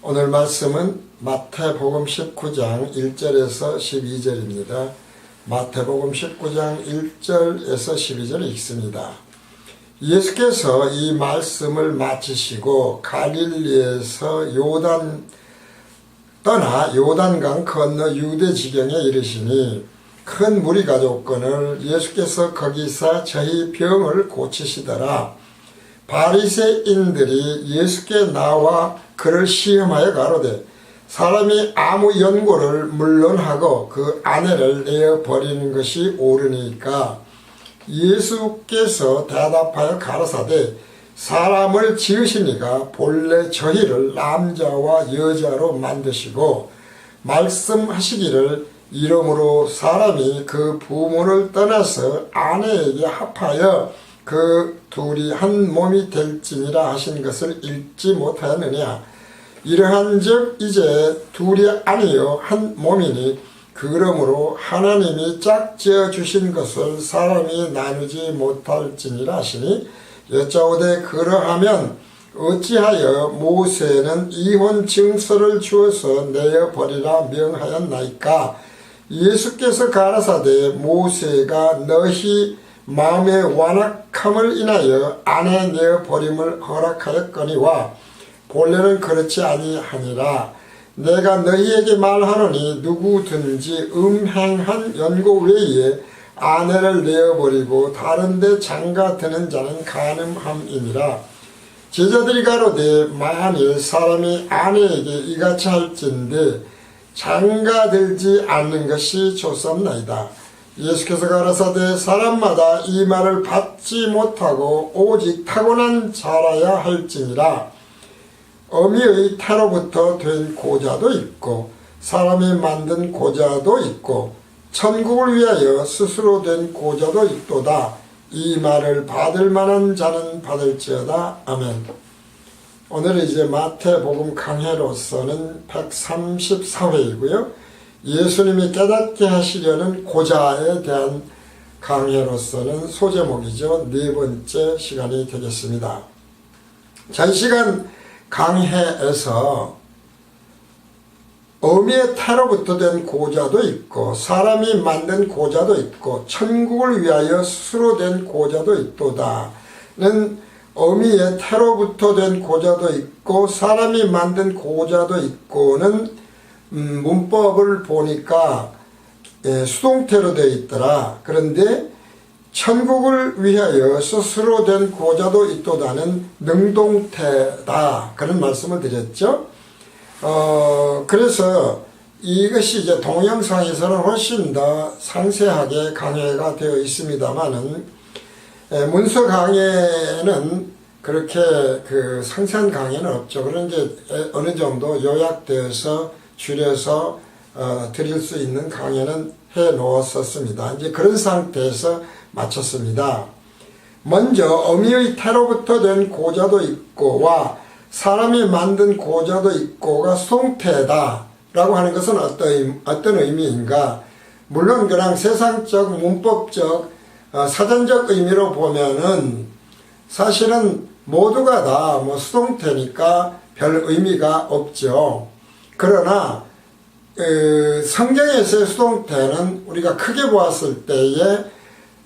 오늘 말씀은 마태복음 19장 1절에서 12절입니다. 마태복음 19장 1절에서 12절을 읽습니다. 예수께서 이 말씀을 마치시고 갈릴리에서 떠나 요단강 건너 유대 지경에 이르시니 큰 무리 가족건을 예수께서 거기서 저희 병을 고치시더라. 바리새인들이 예수께 나와 그를 시험하여 가로되 사람이 아무 연고를 물론하고 그 아내를 내어 버리는 것이 옳으니까. 예수께서 대답하여 가라사대 사람을 지으시니가 본래 저희를 남자와 여자로 만드시고 말씀하시기를 이러므로 사람이 그 부모를 떠나서 아내에게 합하여 그 둘이 한 몸이 될지니라 하신 것을 읽지 못하였느냐. 이러한즉 이제 둘이 아니요 한 몸이니 그러므로 하나님이 짝지어 주신 것을 사람이 나누지 못할지니라 하시니 여짜오되 그러하면 어찌하여 모세는 이혼 증서를 주어서 내어버리라 명하였나이까. 예수께서 가라사대 모세가 너희 마음의 완악함을 인하여 아내 내어버림을 허락하였거니와 본래는 그렇지 아니하니라. 내가 너희에게 말하노니 누구든지 음행한 연고 외에 아내를 내어버리고 다른 데 장가드는 자는 간음함이니라. 제자들이 가로되 만일 사람이 아내에게 이같이 할진대 장가들지 않는 것이 좋사옵나이다. 예수께서 가라사대 사람마다 이 말을 받지 못하고 오직 타고난 자라야 할지니라. 어미의 태로부터 된 고자도 있고 사람이 만든 고자도 있고 천국을 위하여 스스로 된 고자도 있도다. 이 말을 받을 만한 자는 받을지어다. 아멘. 오늘 이제 마태복음 강해로서는 134회이고요. 예수님이 깨닫게 하시려는 고자에 대한 강해로서는 소제목이죠. 네 번째 시간이 되겠습니다. 전 시간 강해에서 어미의 태로부터 된 고자도 있고 사람이 만든 고자도 있고 천국을 위하여 스스로 된 고자도 있도다는 어미의 태로부터 된 고자도 있고 사람이 만든 고자도 있고는 문법을 보니까 수동태로 되어 있더라. 그런데 천국을 위하여 스스로 된 고자도 있도다는 능동태다. 그런 말씀을 드렸죠. 그래서 이것이 이제 동영상에서는 훨씬 더 상세하게 강해가 되어 있습니다만은 문서 강해는 그렇게 그 상세한 강해는 없죠. 그런 게 어느 정도 요약되어서 줄여서 드릴 수 있는 강해는 해 놓았었습니다. 이제 그런 상태에서 마쳤습니다. 먼저 어미의 태로부터 된 고자도 있고와 사람이 만든 고자도 있고가 수동태다 라고 하는 것은 어떤 의미인가. 물론 그냥 세상적 문법적 사전적 의미로 보면은 사실은 모두가 다 뭐 수동태니까 별 의미가 없죠. 그러나 성경에서의 수동태는 우리가 크게 보았을 때에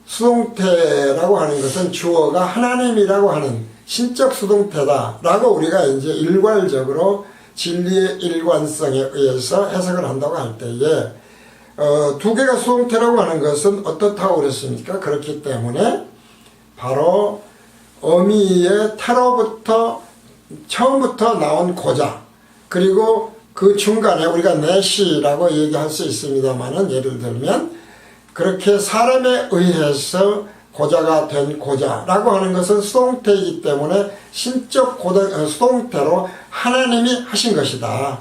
수동태라고 하는 것은 주어가 하나님이라고 하는 신적 수동태다 라고 우리가 이제 일괄적으로 진리의 일관성에 의해서 해석을 한다고 할 때에 두 개가 수동태라고 하는 것은 어떻다고 그랬습니까? 그렇기 때문에 바로 어미의 태로부터 처음부터 나온 고자 그리고 그 중간에 우리가 내시라고 얘기할 수 있습니다만은 예를 들면 그렇게 사람에 의해서 고자가 된 고자라고 하는 것은 수동태이기 때문에 신적 수동태로 하나님이 하신 것이다.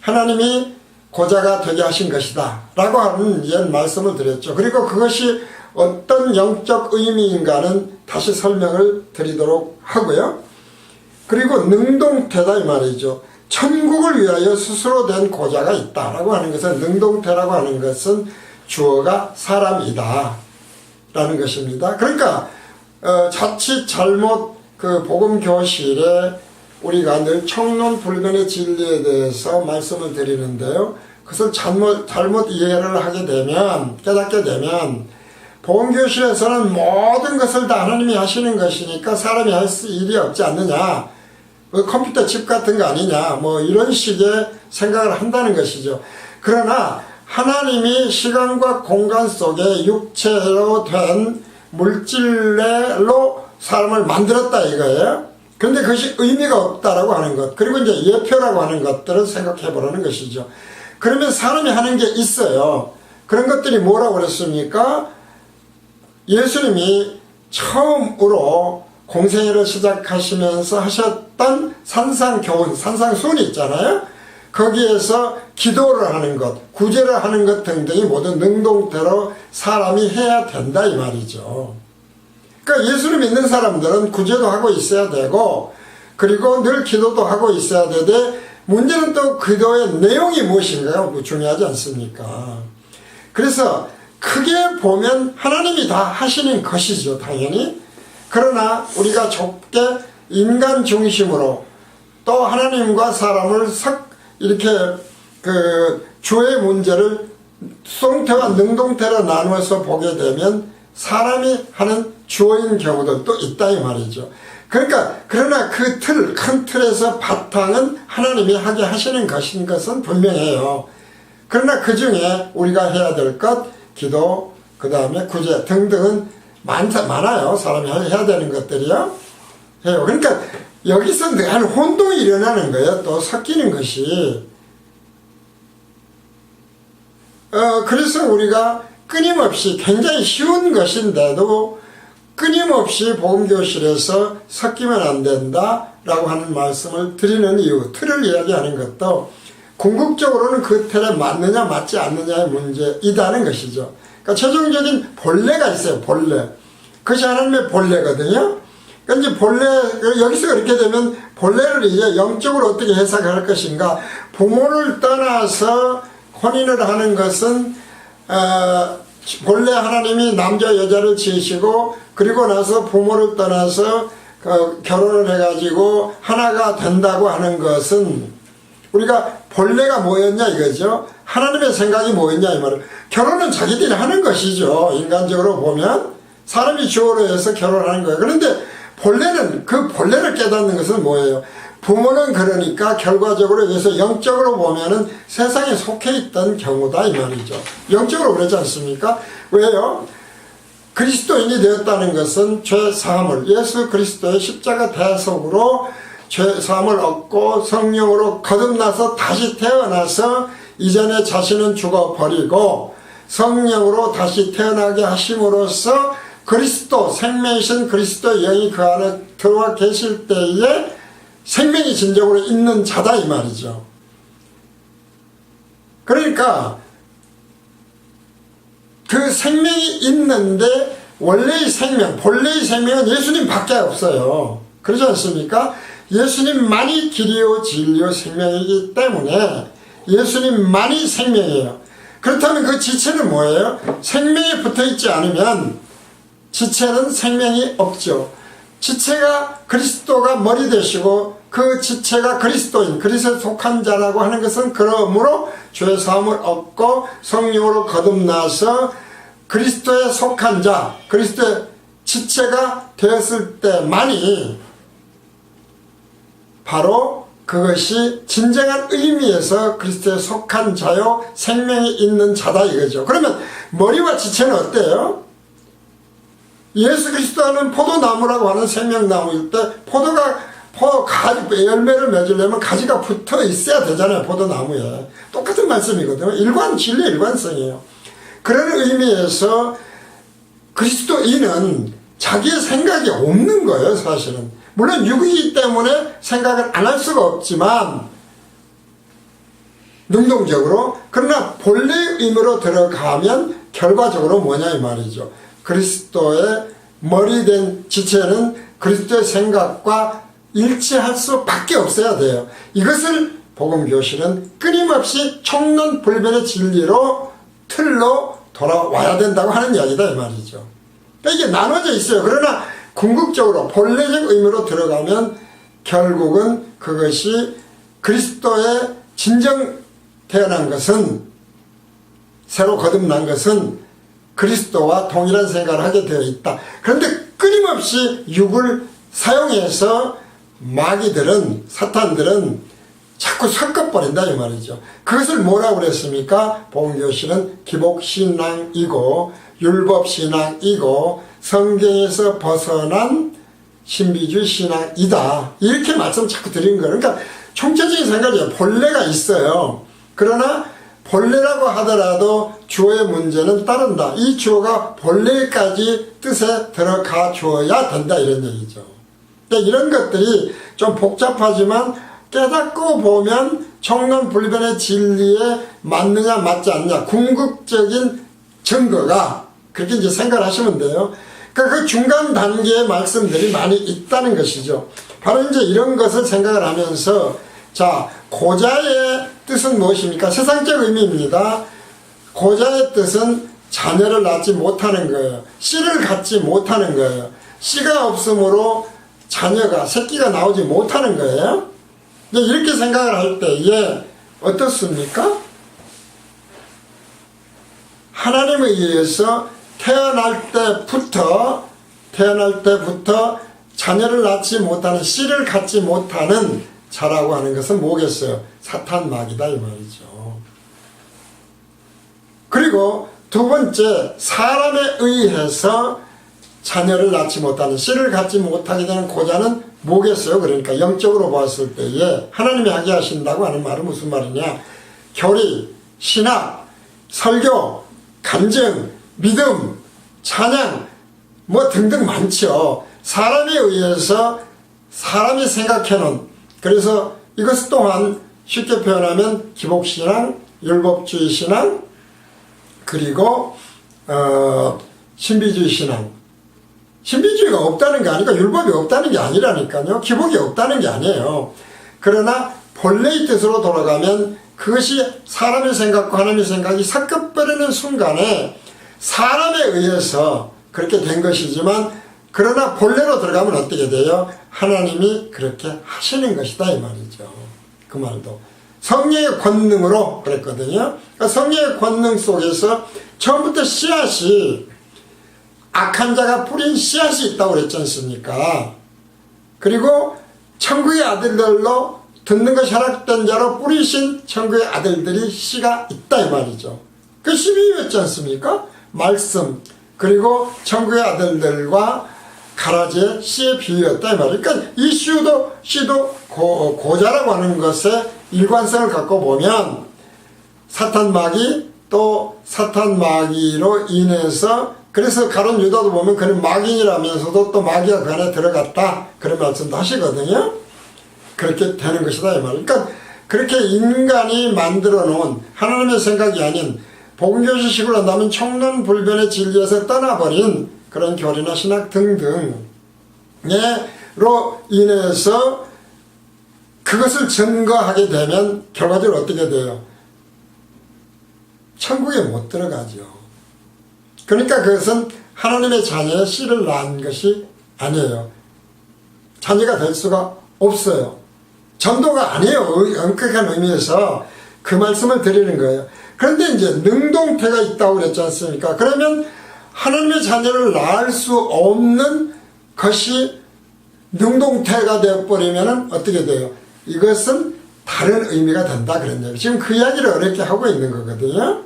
하나님이 고자가 되게 하신 것이다 라고 하는 옛 말씀을 드렸죠. 그리고 그것이 어떤 영적 의미인가는 다시 설명을 드리도록 하고요. 그리고 능동태다 이 말이죠. 천국을 위하여 스스로 된 고자가 있다라고 하는 것은 능동태라고 하는 것은 주어가 사람이다 라는 것입니다. 그러니까 자칫 잘못 그 복음 교실에 우리가 늘 청론불변의 진리에 대해서 말씀을 드리는데요. 그것을 잘못 이해를 하게 되면, 깨닫게 되면 복음교실에서는 모든 것을 다 하나님이 하시는 것이니까 사람이 할 일이 없지 않느냐, 컴퓨터 칩 같은 거 아니냐, 이런 식의 생각을 한다는 것이죠. 그러나 하나님이 시간과 공간 속에 육체로 된 물질로 사람을 만들었다 이거예요. 그런데 그것이 의미가 없다라고 하는 것, 그리고 이제 예표라고 하는 것들을 생각해 보라는 것이죠. 그러면 사람이 하는 게 있어요. 그런 것들이 뭐라고 그랬습니까? 예수님이 처음으로 공생애를 시작하시면서 하셨던 산상교훈, 산상수훈이 있잖아요. 거기에서 기도를 하는 것, 구제를 하는 것 등등이 모두 능동태로 사람이 해야 된다 이 말이죠. 그러니까 예수를 믿는 사람들은 구제도 하고 있어야 되고, 그리고 늘 기도도 하고 있어야 되되, 문제는 또 기도의 내용이 무엇인가가 중요하지 않습니까? 그래서 크게 보면 하나님이 다 하시는 것이죠, 당연히. 그러나 우리가 좁게 인간 중심으로 또 하나님과 사람을 이렇게 주의 문제를 수동태와 능동태로 나누어서 보게 되면 사람이 하는 주어인 경우도 있다 이 말이죠. 그러나 그 큰 틀에서 바탕은 하나님이 하게 하시는 것은 분명해요. 그러나 그 중에 우리가 해야 될 것, 기도, 그 다음에 구제 등등은 많아요. 사람이 해야 되는 것들이요. 해요. 그러니까 여기서 늘 혼동이 일어나는 거예요. 또 섞이는 것이. 그래서 우리가 끊임없이 굉장히 쉬운 것인데도 끊임없이 복음교실에서 섞이면 안 된다라고 하는 말씀을 드리는 이유, 틀을 이야기하는 것도 궁극적으로는 그 틀에 맞느냐 맞지 않느냐의 문제이다는 것이죠. 그러니까 최종적인 본래가 있어요. 본래. 그것이 하나님의 본래거든요. 그러니까 이제 여기서 그렇게 되면 본래를 이제 영적으로 어떻게 해석할 것인가. 부모를 떠나서 혼인을 하는 것은 본래 하나님이 남자 여자를 지으시고 그리고 나서 부모를 떠나서 결혼을 해가지고 하나가 된다고 하는 것은 우리가 본래가 뭐였냐 이거죠. 하나님의 생각이 뭐였냐 이 말을. 결혼은 자기들이 하는 것이죠. 인간적으로 보면 사람이 주어로 해서 결혼하는 거예요. 그런데 그 본래를 깨닫는 것은 뭐예요? 부모는 그러니까 결과적으로 여기서 영적으로 보면은 세상에 속해 있던 경우다 이 말이죠. 영적으로 그렇지 않습니까? 왜요? 그리스도인이 되었다는 것은 죄사함을, 예수 그리스도의 십자가 대속으로 죄사함을 얻고 성령으로 거듭나서 다시 태어나서 이전에 자신은 죽어버리고 성령으로 다시 태어나게 하심으로써 그리스도, 생명이신 그리스도의 영이 그 안에 들어와 계실 때에 생명이 진정으로 있는 자다 이 말이죠. 그러니까 그 생명이 있는데 원래의 생명, 본래의 생명은 예수님 밖에 없어요. 그렇지 않습니까? 예수님만이 길이요 진리요 생명이기 때문에 예수님만이 생명이에요. 그렇다면 그 지체는 뭐예요? 생명이 붙어있지 않으면 지체는 생명이 없죠. 지체가 그리스도가 머리 되시고 그 지체가 그리스도인, 그리스도에 속한 자라고 하는 것은 그러므로 죄사함을 얻고 성령으로 거듭나서 그리스도에 속한 자, 그리스도의 지체가 되었을 때만이 바로 그것이 진정한 의미에서 그리스도에 속한 자요 생명이 있는 자다 이거죠. 그러면 머리와 지체는 어때요? 예수 그리스도는 포도나무라고 하는 생명나무일 때 열매를 맺으려면 가지가 붙어 있어야 되잖아요. 포도나무에. 똑같은 말씀이거든요. 진리 일관성이에요. 그런 의미에서 그리스도인은 자기의 생각이 없는 거예요. 사실은. 물론 육이기 때문에 생각을 안 할 수가 없지만 능동적으로. 그러나 본래의 의미로 들어가면 결과적으로 뭐냐 이 말이죠. 그리스도의 머리된 지체는 그리스도의 생각과 일치할 수밖에 없어야 돼요. 이것을 복음교실은 끊임없이 청론불변의 진리로 틀로 돌아와야 된다고 하는 이야기다 이 말이죠. 그러니까 이게 나눠져 있어요. 그러나 궁극적으로 본래적 의미로 들어가면 결국은 그것이 그리스도의 진정 태어난 것은, 새로 거듭난 것은 그리스도와 동일한 생각을 하게 되어 있다. 그런데 끊임없이 육을 사용해서 마귀들은, 사탄들은 자꾸 섞어버린다 이 말이죠. 그것을 뭐라고 그랬습니까? 복음교실은 기복신앙이고 율법신앙이고 성경에서 벗어난 신비주의 신앙이다. 이렇게 말씀 자꾸 드리는 거예요. 그러니까 총체적인 생각이에요. 본래가 있어요. 그러나 본래라고 하더라도 주어의 문제는 따른다. 이 주어가 본래까지 뜻에 들어가 주어야 된다 이런 얘기죠. 그러니까 이런 것들이 좀 복잡하지만 깨닫고 보면 청론불변의 진리에 맞느냐 맞지 않느냐 궁극적인 증거가 그렇게 이제 생각을 하시면 돼요. 그러니까 그 중간 단계의 말씀들이 많이 있다는 것이죠. 바로 이제 이런 것을 생각을 하면서 자, 고자의 뜻은 무엇입니까? 세상적 의미입니다. 고자의 뜻은 자녀를 낳지 못하는 거예요. 씨를 갖지 못하는 거예요. 씨가 없으므로 자녀가, 새끼가 나오지 못하는 거예요. 이렇게 생각을 할 때에 어떻습니까? 하나님에 의해서 태어날 때부터 자녀를 낳지 못하는, 씨를 갖지 못하는 자라고 하는 것은 뭐겠어요? 사탄 마귀다 이 말이죠. 그리고 두 번째, 사람에 의해서 자녀를 낳지 못하는, 씨를 갖지 못하게 되는 고자는 뭐겠어요? 그러니까 영적으로 봤을 때에 하나님이 하게 하신다고 하는 말은 무슨 말이냐? 교리, 신학, 설교, 간증, 믿음, 찬양 뭐 등등 많죠. 사람에 의해서 사람이 생각해놓은, 그래서 이것 또한 쉽게 표현하면 기복신앙, 율법주의 신앙, 그리고 신비주의 신앙. 신비주의가 없다는 게 아니까 율법이 없다는 게 아니라니까요. 기복이 없다는 게 아니에요. 그러나 본래의 뜻으로 돌아가면 그것이 사람의 생각과 하나님의 생각이 섞여버리는 순간에 사람에 의해서 그렇게 된 것이지만, 그러나 본래로 들어가면 어떻게 돼요? 하나님이 그렇게 하시는 것이다 이 말이죠. 그 말도 성령의 권능으로 그랬거든요. 그러니까 성령의 권능 속에서 처음부터 씨앗이, 악한 자가 뿌린 씨앗이 있다고 그랬지 않습니까? 그리고 천국의 아들들로 듣는 것이 허락된 자로 뿌리신 천국의 아들들이 씨가 있다 이 말이죠. 그 씨비유였지 않습니까? 말씀, 그리고 천국의 아들들과 가라지의 씨의 비유였다 이 말이에요. 그러니까 이 씨도 고자라고 하는 것에 일관성을 갖고 보면 사탄 마귀, 또 사탄 마귀로 인해서, 그래서 가룟 유다도 보면 그는 마귀인이라면서도 또 마귀가 그 안에 들어갔다 그런 말씀도 하시거든요. 그렇게 되는 것이다 이 말이에요. 그러니까 그렇게 인간이 만들어 놓은 하나님의 생각이 아닌 복음교실식으로 한다면 청론불변의 진리에서 떠나버린 그런 교리나 신학 등등으로 인해서 그것을 증거하게 되면 결과적으로 어떻게 돼요? 천국에 못 들어가죠. 그러니까 그것은 하나님의 자녀의 씨를 낳은 것이 아니에요. 자녀가 될 수가 없어요. 전도가 아니에요. 엄격한 의미에서 그 말씀을 드리는 거예요. 그런데 이제 능동태가 있다고 그랬지 않습니까? 그러면 하나님의 자녀를 낳을 수 없는 것이 능동태가 되어버리면 어떻게 돼요? 이것은 다른 의미가 된다 그런 얘기. 지금 그 이야기를 어렵게 하고 있는 거거든요.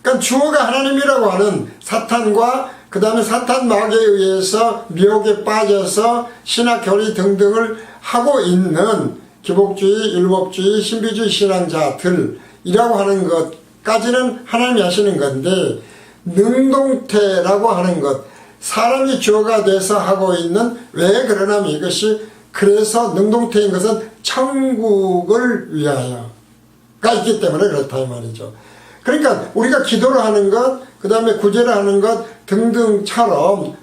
그러니까 주어가 하나님이라고 하는 사탄과 그 다음에 사탄 마귀에 의해서 미혹에 빠져서 신학 교리 등등을 하고 있는 기복주의, 율법주의, 신비주의 신앙자들이라고 하는 것까지는 하나님이 하시는 건데, 능동태라고 하는 것, 사람이 주어가 돼서 하고 있는, 왜 그러냐면 이것이, 그래서 능동태인 것은 천국을 위하여가 있기 때문에 그렇다 이 말이죠. 그러니까 우리가 기도를 하는 것, 그 다음에 구제를 하는 것 등등처럼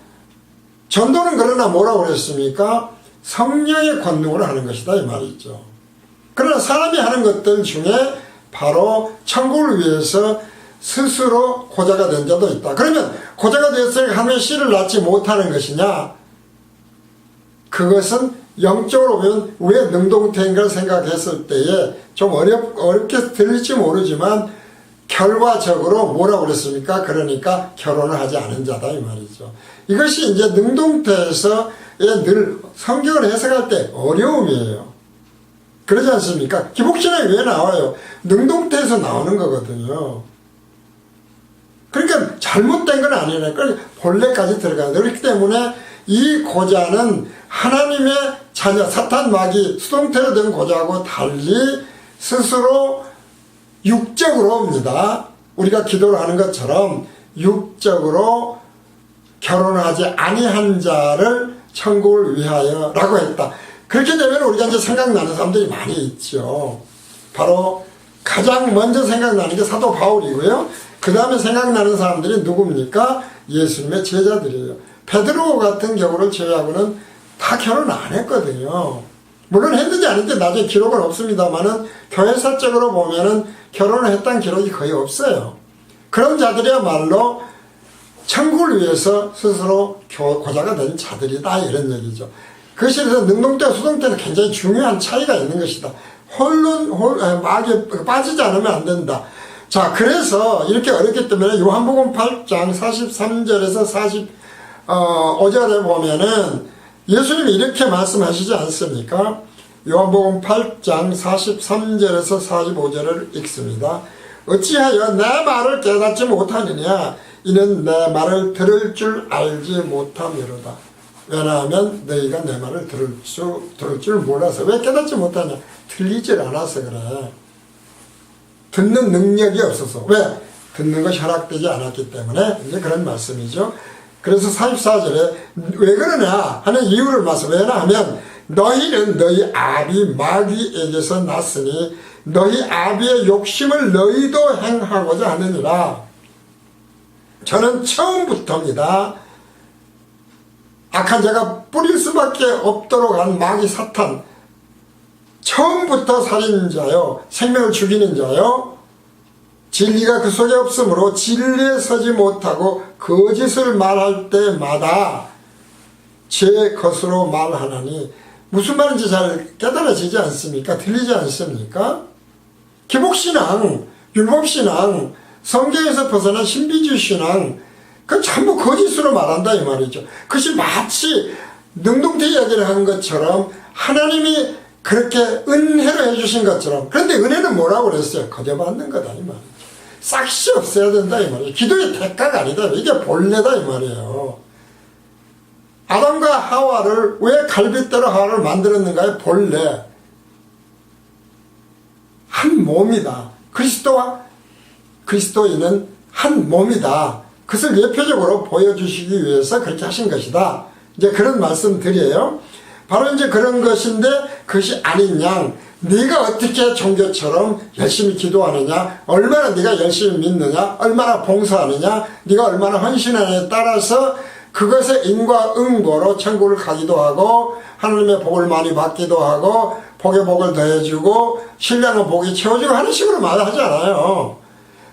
전도는 그러나 뭐라고 그랬습니까? 성령의 권능으로 하는 것이다 이 말이죠. 그러나 사람이 하는 것들 중에 바로 천국을 위해서 스스로 고자가 된 자도 있다. 그러면 고자가 되었으니까 하나님의 씨를 낳지 못하는 것이냐? 그것은 영적으로 보면 왜 능동태인가를 생각했을 때에 좀 어렵게 들릴지 모르지만 결과적으로 뭐라고 그랬습니까? 그러니까 결혼을 하지 않은 자다 이 말이죠. 이것이 이제 능동태에서의 늘 성경을 해석할 때 어려움이에요. 그러지 않습니까? 기복신앙이 왜 나와요? 능동태에서 나오는 거거든요. 그러니까 잘못된 건 아니라니까 본래까지 들어가요. 그렇기 때문에 이 고자는 하나님의 자녀, 사탄 마귀, 수동태로 된 고자하고 달리 스스로 육적으로 옵니다. 우리가 기도를 하는 것처럼 육적으로 결혼하지 아니한 자를 천국을 위하여 라고 했다. 그렇게 되면 우리가 이제 생각나는 사람들이 많이 있죠. 바로 가장 먼저 생각나는 게 사도 바울이고요. 그 다음에 생각나는 사람들이 누굽니까? 예수님의 제자들이에요. 베드로 같은 경우를 제외하고는 다 결혼 안 했거든요. 물론 했는지 안 했는지 나중에 기록은 없습니다만은 교회사적으로 보면은 결혼을 했다는 기록이 거의 없어요. 그런 자들이야말로 천국을 위해서 스스로 고자가 된 자들이다 이런 얘기죠. 그것이 그래서 능동태와 수동태는 굉장히 중요한 차이가 있는 것이다. 마귀에 빠지지 않으면 안 된다. 자, 그래서 이렇게 어렵기 때문에 요한복음 8장 43절에서 45절에 보면은 예수님이 이렇게 말씀하시지 않습니까? 요한복음 8장 43절에서 45절을 읽습니다. 어찌하여 내 말을 깨닫지 못하느냐? 이는 내 말을 들을 줄 알지 못함이로다. 왜냐하면 너희가 내 말을 들을 줄 몰라서. 왜 깨닫지 못하냐? 들리질 않아서 그래. 듣는 능력이 없어서. 왜? 듣는 것이 허락되지 않았기 때문에 이제 그런 말씀이죠. 그래서 44절에 왜 그러냐 하는 이유를 왜냐하면 너희는 너희 아비 마귀에게서 났으니 너희 아비의 욕심을 너희도 행하고자 하느니라. 저는 처음부터입니다. 악한 자가 뿌릴 수밖에 없도록 한 마귀 사탄, 처음부터 살인자요, 생명을 죽이는 자요, 진리가 그 속에 없으므로 진리에 서지 못하고 거짓을 말할 때마다 제 것으로 말하나니. 무슨 말인지 잘 깨달아지지 않습니까? 들리지 않습니까? 기복신앙, 율법신앙, 성경에서 벗어난 신비주의 신앙, 그 전부 거짓으로 말한다 이 말이죠. 그것이 마치 능동태 이야기를 한 것처럼 하나님이 그렇게 은혜로 해주신 것처럼. 그런데 은혜는 뭐라고 그랬어요? 거저받는 거다 이 말이죠. 싹시 없어야 된다 이 말이에요. 기도의 대가가 아니다. 이게 본래다 이 말이에요. 아담과 하와를 왜 갈빗대로 하와를 만들었는가의 본래. 한 몸이다. 그리스도와 그리스도인은 한 몸이다. 그것을 예표적으로 보여주시기 위해서 그렇게 하신 것이다. 이제 그런 말씀드려요. 바로 이제 그런 것인데 그것이 아닌 양, 네가 어떻게 종교처럼 열심히 기도하느냐, 얼마나 네가 열심히 믿느냐, 얼마나 봉사하느냐, 네가 얼마나 헌신하느냐에 따라서 그것의 인과응보로 천국을 가기도 하고 하나님의 복을 많이 받기도 하고 복의 복을 더해주고 신령한 복이 채워지고 하는 식으로 말하잖아요.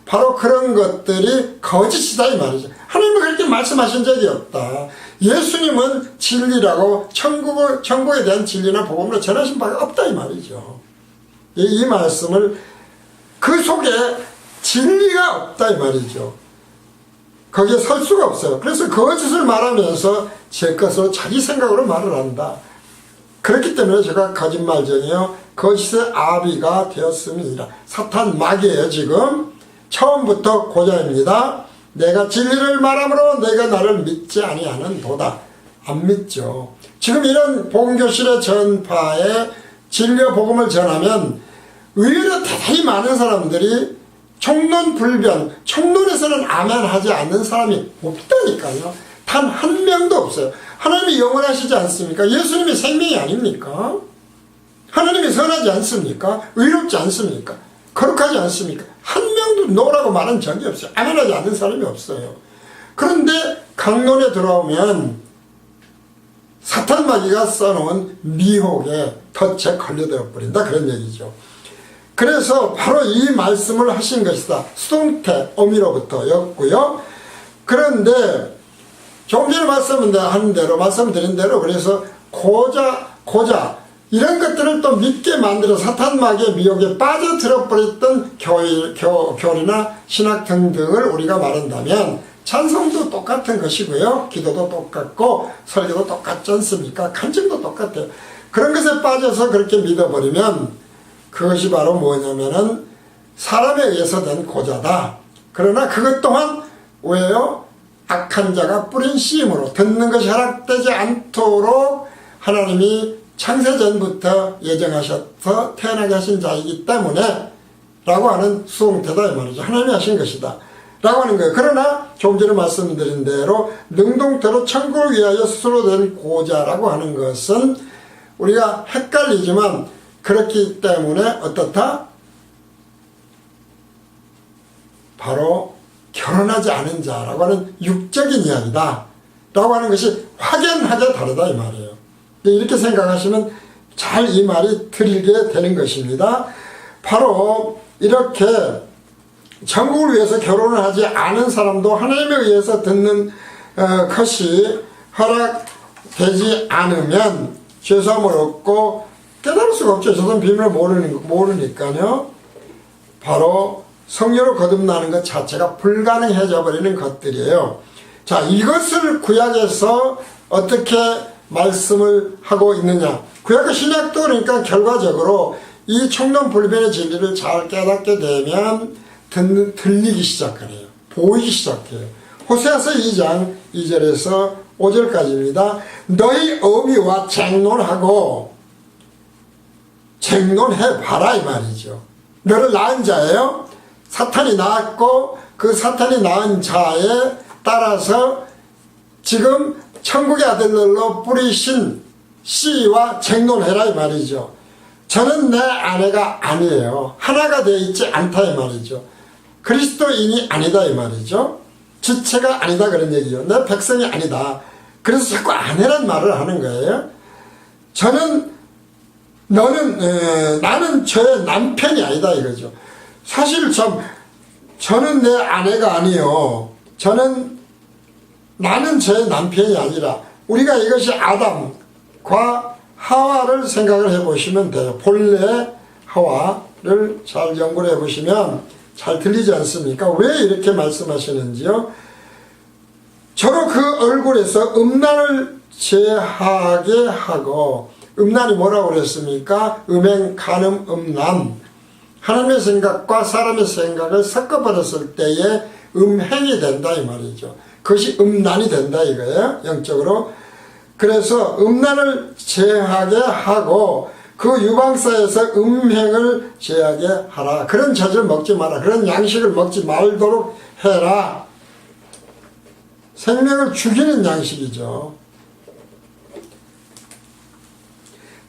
바로 그런 것들이 거짓이다 이 말이죠. 하나님은 그렇게 말씀하신 적이 없다. 예수님은 진리라고 천국에 대한 진리나 복음으로 전하신 바가 없다 이 말이죠. 이 말씀을 그 속에 진리가 없다 이 말이죠. 거기에 설 수가 없어요. 그래서 거짓을 말하면서 제 것으로 자기 생각으로 말을 한다. 그렇기 때문에 제가 거짓말쟁이요 거짓의 아비가 되었음이니라. 사탄 마귀예요 지금. 처음부터 고자입니다. 내가 진리를 말함으로 내가 나를 믿지 아니하는 도다. 안 믿죠. 지금 이런 복음교실의 전파에 진리와 복음을 전하면 의외로 대단히 많은 사람들이 총론불변, 총론에서는 아멘하지 않는 사람이 없다니까요. 단 한 명도 없어요. 하나님이 영원하시지 않습니까? 예수님이 생명이 아닙니까? 하나님이 선하지 않습니까? 의롭지 않습니까? 거룩하지 않습니까? 한 명도 노라고 말한 적이 없어요. 아멘하지 않는 사람이 없어요. 그런데 강론에 들어오면 사탄 마귀가 써놓은 미혹에 덫에 걸려들어 버린다 그런 얘기죠. 그래서 바로 이 말씀을 하신 것이다. 수동태 어미로부터였고요. 그런데 조금 전에 말씀드린 대로 그래서 고자 이런 것들을 또 믿게 만들어 사탄 마귀의 미혹에 빠져들어 버렸던 교리나 신학 등등을 우리가 말한다면 찬송도 똑같은 것이고요. 기도도 똑같고 설교도 똑같지 않습니까? 간증도 똑같아요. 그런 것에 빠져서 그렇게 믿어버리면 그것이 바로 뭐냐면은 사람에 의해서 된 고자다. 그러나 그것 또한 왜요? 악한 자가 뿌린 씨임으로 듣는 것이 허락되지 않도록 하나님이 창세전부터 예정하셔서 태어나게 하신 자이기 때문에 라고 하는 수동태다 이 말이죠. 하나님이 하신 것이다 라고 하는 거예요. 그러나 조금 전에 말씀드린 대로 능동태로 천국을 위하여 스스로 된 고자라고 하는 것은 우리가 헷갈리지만 그렇기 때문에 어떻다? 바로 결혼하지 않은 자라고 하는 육적인 이야기다 라고 하는 것이 확연하게 다르다 이 말이에요. 이렇게 생각하시면 잘 이 말이 들리게 되는 것입니다. 바로 이렇게 천국을 위해서 결혼을 하지 않은 사람도 하나님에 의해서 듣는 것이 허락되지 않으면 죄사함을 얻고 깨달을 수가 없죠. 저는 비밀을 모르니까요. 바로 성령으로 거듭나는 것 자체가 불가능해져 버리는 것들이에요. 자, 이것을 구약에서 어떻게 말씀을 하고 있느냐. 구약과 신약도 그러니까 결과적으로 이 총론불변의 진리를 잘 깨닫게 되면 들리기 시작하네요. 보이기 시작해요. 호세아서 2장 2절에서 5절까지입니다. 너희 어미와 쟁론하고 쟁론해봐라 이 말이죠. 너를 낳은 자예요. 사탄이 낳았고 그 사탄이 낳은 자에 따라서 지금 천국의 아들들로 뿌리신 씨와 쟁론해라 이 말이죠. 저는 내 아내가 아니에요. 하나가 되어 있지 않다 이 말이죠. 그리스도인이 아니다 이 말이죠. 지체가 아니다 그런 얘기죠. 내 백성이 아니다. 그래서 자꾸 아내란 말을 하는 거예요. 나는 저의 남편이 아니다 이거죠. 사실 저는 내 아내가 아니요. 나는 제 남편이 아니라 우리가 이것이 아담과 하와를 생각을 해보시면 돼요. 본래 하와를 잘 연구를 해보시면 잘 들리지 않습니까? 왜 이렇게 말씀하시는지요? 저로 그 얼굴에서 음란을 제하게 하고 음란이 뭐라고 그랬습니까? 음행, 간음, 음란 하나님의 생각과 사람의 생각을 섞어버렸을 때에 음행이 된다 이 말이죠. 그것이 음란이 된다 이거예요. 영적으로. 그래서 음란을 제하게 하고 그 유방사에서 음행을 제하게 하라. 그런 젖을 먹지 마라. 그런 양식을 먹지 말도록 해라. 생명을 죽이는 양식이죠.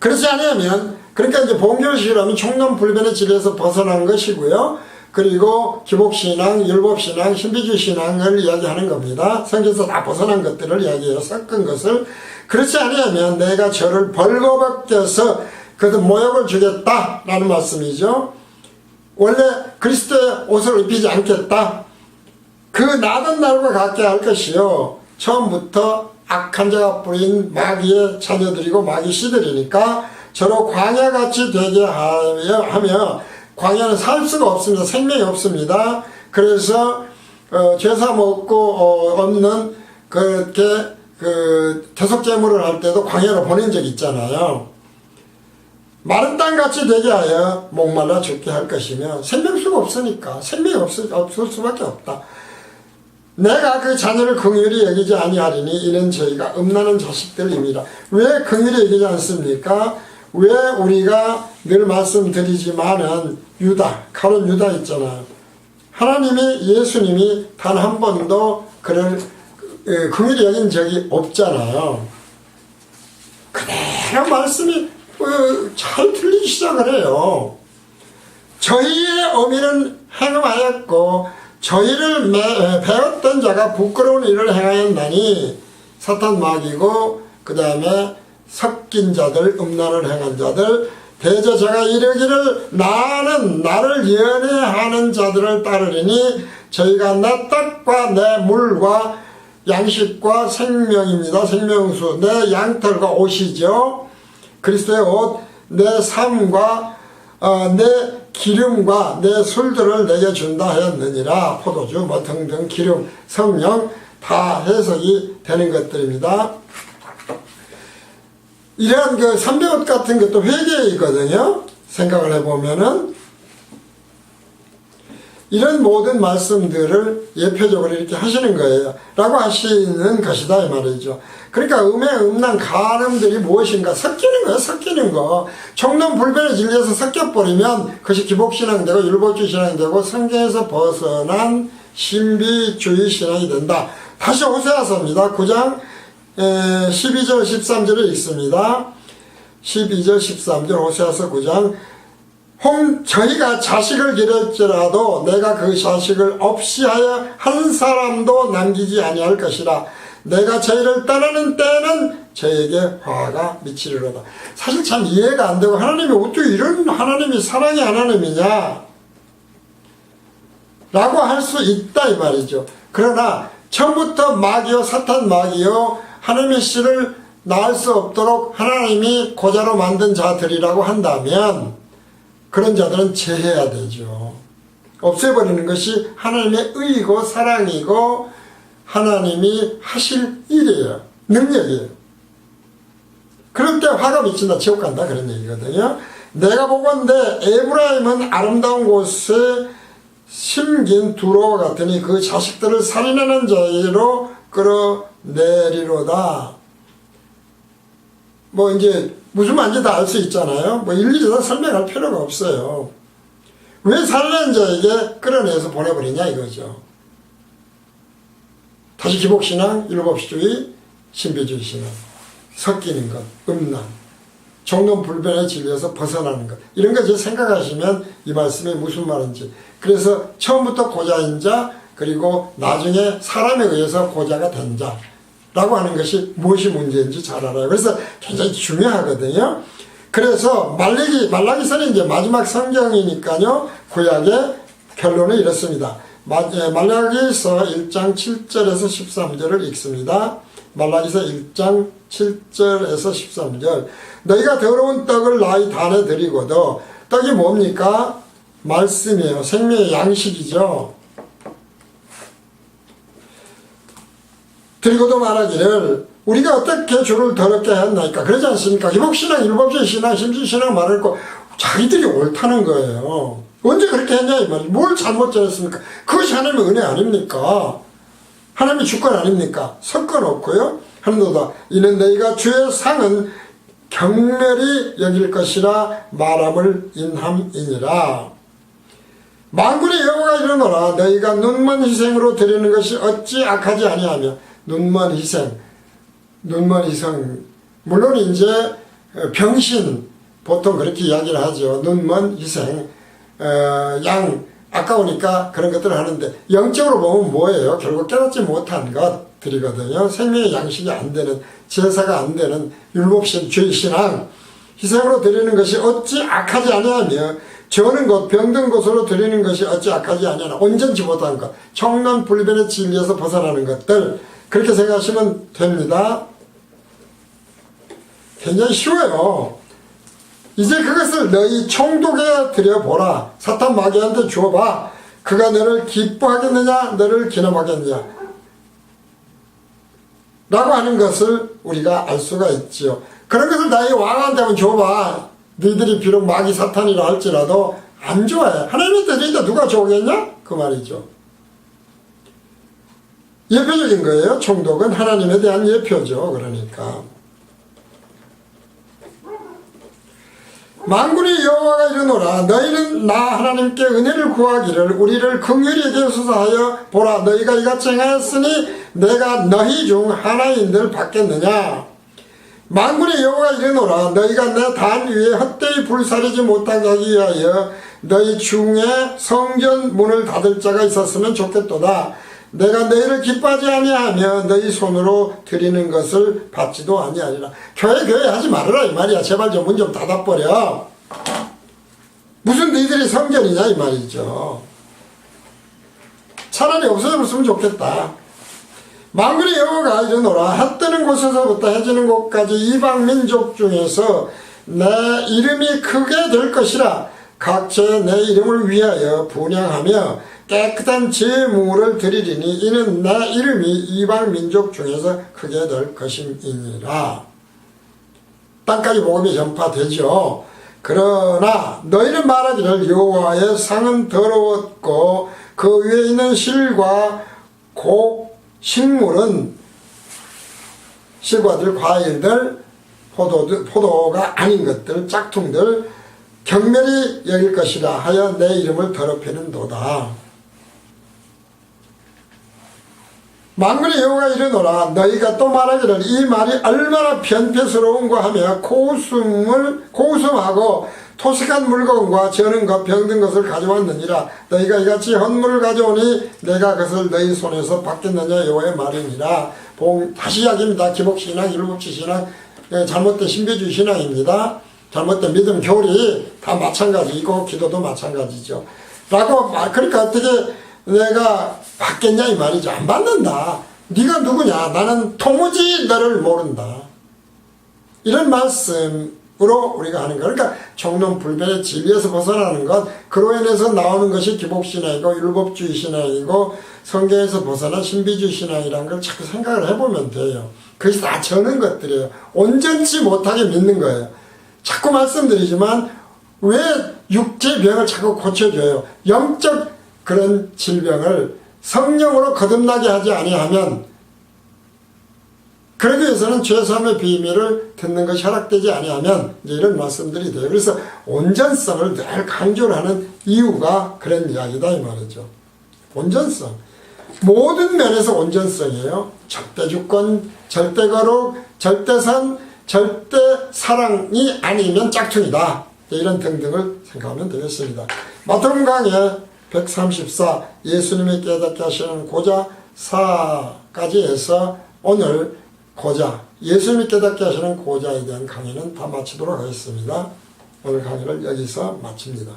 그렇지 않으면 그러니까 이제 봉결식이라면 총론불변의 진리에서 벗어난 것이고요. 그리고 기복신앙, 율법신앙, 신비주의신앙을 이야기하는 겁니다. 성경에서 다 벗어난 것들을 이야기해요. 섞은 것을. 그렇지 않으면 내가 저를 벌거벗겨서 그들 모욕을 주겠다라는 말씀이죠. 원래 그리스도의 옷을 입히지 않겠다. 그 나던 날과 같게 할 것이요. 처음부터 악한 자가 뿌린 마귀의 자녀들이고 마귀 씨들이니까 저로 광야같이 되게 하며 광야는 살 수가 없습니다. 생명이 없습니다. 그래서 죄사 먹고 없는 그렇게 대속제물을 할 때도 광야로 보낸 적이 있잖아요. 마른 땅같이 되게 하여 목말라 죽게 할 것이며 생명수가 없으니까 생명이 없을 수밖에 없다. 내가 그 자녀를 긍휼히 여기지 아니하리니 이는 저희가 음란한 자식들입니다. 왜 긍휼히 여기지 않습니까? 왜 우리가 늘 말씀드리지만은 유다, 가룟 유다 있잖아요. 하나님이 예수님이 단 한 번도 그를 긍휼히 여긴 적이 없잖아요. 그대로 말씀이 잘 들리기 시작을 해요. 저희의 어미는 행음하였고 저희를 배웠던 자가 부끄러운 일을 행하였나니 사탄 마귀고 그 다음에 섞인 자들, 음란을 행한 자들, 대저자가 이르기를 나는 나를 연애하는 자들을 따르리니 저희가 내 떡과 내 물과 양식과 생명입니다. 생명수, 내 양털과 옷이죠. 그리스도의 옷, 내 삶과 내 기름과 내 술들을 내게 준다 하였느니라. 포도주 뭐 등등 기름, 성령 다 해석이 되는 것들입니다. 이러한 그 삼배옷 같은 것도 회개이거든요. 생각을 해보면은 이런 모든 말씀들을 예표적으로 이렇게 하시는 거예요. 라고 하시는 것이다 이 말이죠. 그러니까 음의 음란 간음들이 무엇인가 섞이는 거예요. 섞이는 거. 청론불변의 진리에서 섞여버리면 그것이 기복신앙되고 율법주의 신앙되고 성경에서 벗어난 신비주의 신앙이 된다. 다시 호세아서입니다. 9장 12절 13절을 읽습니다. 12절 13절 호세아서 9장 저희가 자식을 기를지라도 내가 그 자식을 없이 하여 한 사람도 남기지 아니할 것이라. 내가 저희를 떠나는 때에는 저에게 화가 미치리로다. 사실 참 이해가 안 되고 하나님이 어떻게 이런 하나님이 사랑의 하나님이냐 라고 할 수 있다 이 말이죠. 그러나 처음부터 마귀요 사탄 마귀요 하나님의 씨를 낳을 수 없도록 하나님이 고자로 만든 자들이라고 한다면 그런 자들은 제해야 되죠. 없애버리는 것이 하나님의 의이고 사랑이고 하나님이 하실 일이에요. 능력이에요. 그럴 때 화가 미친다 지옥 간다 그런 얘기거든요. 내가 보건대 에브라임은 아름다운 곳에 심긴 두로와 같으니 그 자식들을 살인하는 자로 끌어내리로다. 뭐 이제 무슨 말인지 다 알 수 있잖아요. 뭐 일일이 다 설명할 필요가 없어요. 왜 살인한 자에게 끌어내서 보내버리냐 이거죠. 다시 기복신앙, 율법주의, 신비주의 신앙 섞이는 것, 음란, 정론불변의 진리에서 벗어나는 것 이런 거 이제 생각하시면 이 말씀이 무슨 말인지. 그래서 처음부터 고자인 자 그리고 나중에 사람에 의해서 고자가 된 자 라고 하는 것이 무엇이 문제인지 잘 알아요. 그래서 굉장히 중요하거든요. 그래서 말라기서는 이제 마지막 성경이니까요. 구약의 결론은 이렇습니다. 말라기서 1장 7절에서 13절을 읽습니다. 말라기서 1장 7절에서 13절. 너희가 더러운 떡을 나의 단에 드리고도 떡이 뭡니까? 말씀이에요. 생명의 양식이죠. 드리고도 말하기를 우리가 어떻게 주를 더럽게 했나이까 그러지 않습니까? 기복신앙, 율법주의 신앙, 심지신앙 말했고 자기들이 옳다는 거예요. 언제 그렇게 했냐 이 말이에요. 뭘 잘못 잘했습니까? 그것이 하나님의 은혜 아닙니까? 하나님의 주권 아닙니까? 섞어놓고요. 하는도다 이는 너희가 주의 상은 경멸히 여길 것이라 말함을 인함이니라. 만군의 여호와가 이르노라 너희가 눈먼 희생으로 드리는 것이 어찌 악하지 아니하며 눈먼 희생 물론 이제 병신 보통 그렇게 이야기를 하죠. 눈먼 희생 양 아까우니까 그런 것들을 하는데 영적으로 보면 뭐예요? 결국 깨닫지 못한 것들이거든요. 생명의 양식이 안 되는 제사가 안 되는 율법신 죄신앙 희생으로 드리는 것이 어찌 악하지 아니하며 저는 것 병든 것으로 드리는 것이 어찌 악하지 아니하나 온전치 못한 것 청론불변의 진리에서 벗어나는 것들 그렇게 생각하시면 됩니다. 굉장히 쉬워요. 이제 그것을 너희 총독에 드려보라. 사탄 마귀한테 주어봐. 그가 너를 기뻐하겠느냐 너를 기념하겠느냐 라고 하는 것을 우리가 알 수가 있지요. 그런 것을 나의 왕한테 한번 줘봐. 너희들이 비록 마귀 사탄이라 할지라도 안 좋아해. 하나님한테 드리니까 누가 좋겠냐? 그 말이죠. 예표적인 거예요. 총독은 하나님에 대한 예표죠. 그러니까 만군의 여호와가 이르노라 너희는 나 하나님께 은혜를 구하기를 우리를 긍휼히 여기소서 하여 보라. 너희가 이같이 행하였으니 내가 너희 중 하나인들 받겠느냐. 만군의 여호와가 이르노라 너희가 내 단 위에 헛되이 불사르지 못하게 하기 위하여 너희 중에 성전 문을 닫을 자가 있었으면 좋겠도다. 내가 너희를 기뻐하지 아니하며 너희 손으로 드리는 것을 받지도 아니하리라. 교회 하지 말아라 이 말이야. 제발 좀 문 좀 닫아버려. 무슨 너희들이 성전이냐 이 말이죠. 차라리 없어졌으면 좋겠다. 만군의 여호와가 이르노라 해 뜨는 곳에서부터 해지는 곳까지 이방 민족 중에서 내 이름이 크게 될 것이라 각처에 내 이름을 위하여 분향하며 깨끗한 제물을 드리리니 이는 내 이름이 이방 민족 중에서 크게 될 것임이니라. 땅까지 복음이 전파되죠. 그러나 너희는 말하기를 여호와의 상은 더러웠고 그 위에 있는 실과 식물은 실과들, 과일들, 포도가 아닌 것들, 짝퉁들 경멸히 여길 것이라 하여 내 이름을 더럽히는도다. 만군의 여호와가 이르노라 너희가 또 말하기를 이 말이 얼마나 변폐스러운가 하며 고웃음하고 토식한 물건과 저는 것 병든 것을 가져왔느니라. 너희가 이같이 헌물을 가져오니 내가 그것을 너희 손에서 받겠느냐 여호와의 말이니라. 다시 이야기입니다. 기복신앙, 율법주신앙, 잘못된 신비주의 신앙입니다. 잘못된 믿음 교리 다 마찬가지이고 기도도 마찬가지죠. 라고 그러니까 어떻게 내가 받겠냐 이 말이죠. 안 받는다. 네가 누구냐. 나는 도무지 너를 모른다. 이런 말씀으로 우리가 하는 거예요. 그러니까 총론불변의 진리에서 벗어나는 것, 그로 인해서 나오는 것이 기복신앙이고 율법주의 신앙이고 성경에서 벗어난 신비주의 신앙이라는 걸 자꾸 생각을 해보면 돼요. 그것이 다 저는 것들이에요. 온전치 못하게 믿는 거예요. 자꾸 말씀드리지만 왜 육체병을 자꾸 고쳐줘요. 영적 그런 질병을 성령으로 거듭나게 하지 아니하면, 그러기 위해서는 죄사함의 비밀을 듣는 것이 허락되지 아니하면 이제 이런 말씀들이 돼요. 그래서 온전성을 늘 강조를 하는 이유가 그런 이야기다 이 말이죠. 온전성. 모든 면에서 온전성이에요. 절대주권, 절대거룩, 절대선, 절대사랑이 아니면 짝퉁이다. 이런 등등을 생각하면 되겠습니다. 마태복음 강의 134 예수님이 깨닫게 하시는 고자 4까지 해서 오늘 고자, 예수님이 깨닫게 하시는 고자에 대한 강의는 다 마치도록 하겠습니다. 오늘 강의를 여기서 마칩니다.